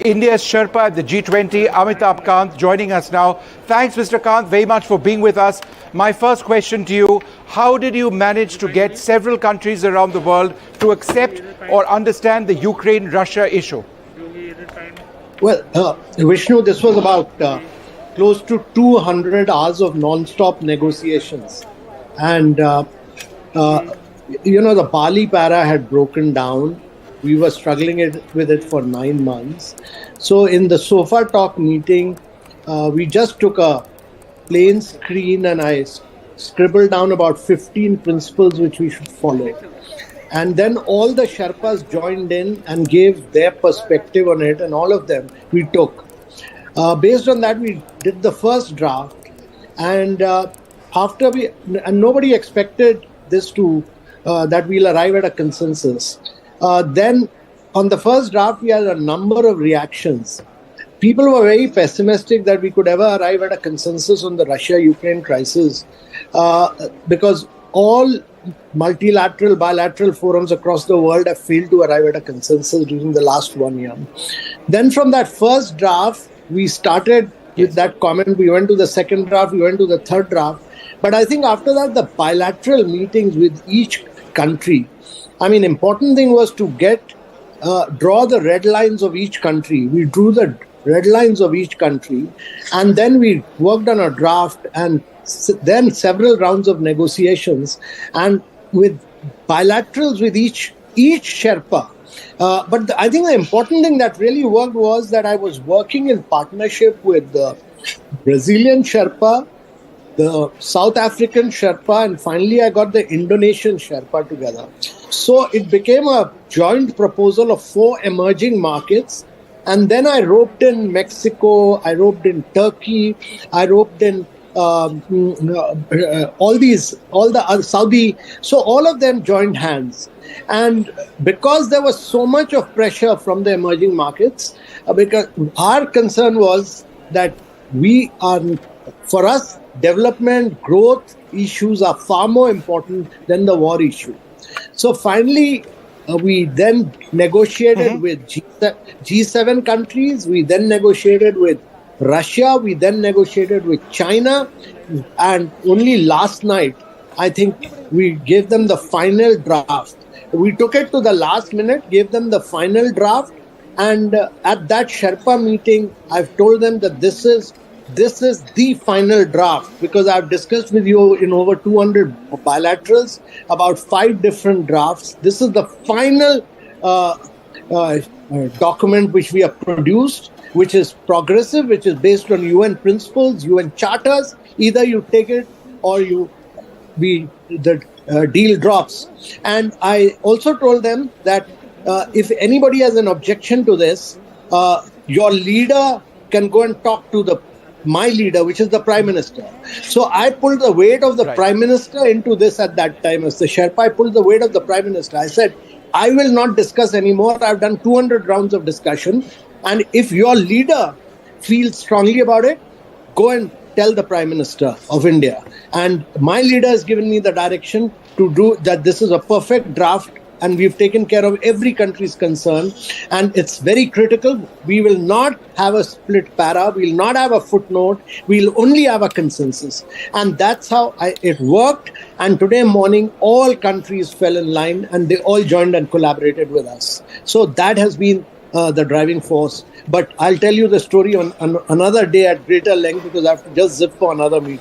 India's Sherpa at the G20, Amitabh Kant, joining us now. Thanks, Mr. Kant, very much for being with us. My first question to you, how did you manage to get several countries around the world to accept or understand the Ukraine-Russia issue? Well, Vishnu, this was about close to 200 hours of non-stop negotiations. And, the Bali para had broken down. We were struggling with it for 9 months. So in the Sofa Talk meeting, we just took a plain screen and I scribbled down about 15 principles which we should follow. And then all the Sherpas joined in and gave their perspective on it, and all of them we took. Based on that, we did the first draft, and nobody expected this that we'll arrive at a consensus. Then on the first draft, we had a number of reactions. People were very pessimistic that we could ever arrive at a consensus on the Russia-Ukraine crisis because all multilateral, bilateral forums across the world have failed to arrive at a consensus during the last 1 year. Then from that first draft, we started with that comment. We went to the second draft, we went to the third draft. But I think after that, the bilateral meetings with each country, important thing was to draw the red lines of each country. We drew the red lines of each country, and then we worked on a draft, and then several rounds of negotiations, and with bilaterals with each Sherpa. But I think the important thing that really worked was that I was working in partnership with the Brazilian Sherpa, the South African Sherpa, and finally I got the Indonesian Sherpa together. So it became a joint proposal of 4 emerging markets. And then I roped in Mexico, I roped in Turkey, I roped in all the other Saudi. So all of them joined hands. And because there was so much of pressure from the emerging markets, because our concern was that for us, development, growth issues are far more important than the war issue. So finally, we then negotiated with G7 countries. We then negotiated with Russia. We then negotiated with China. And only last night, I think we gave them the final draft. We took it to the last minute, gave them the final draft. And at that Sherpa meeting, I've told them that this is the final draft, because I've discussed with you in over 200 bilaterals about 5 different drafts. This is the final document which we have produced, which is progressive, which is based on UN principles, UN charters. Either you take it or the deal drops. And I also told them that if anybody has an objection to this, your leader can go and talk to my leader, which is the Prime Minister. So I pulled the weight of the Prime Minister into this at that time. As the Sherpa, I pulled the weight of the Prime Minister. I said, I will not discuss anymore. I've done 200 rounds of discussion. And if your leader feels strongly about it, go and tell the Prime Minister of India. And my leader has given me the direction to do that. This is a perfect draft. And we've taken care of every country's concern. And it's very critical. We will not have a split para. We will not have a footnote. We'll only have a consensus. And that's how it worked. And today morning, all countries fell in line and they all joined and collaborated with us. So that has been the driving force. But I'll tell you the story on another day at greater length, because I have to just zip for another meeting.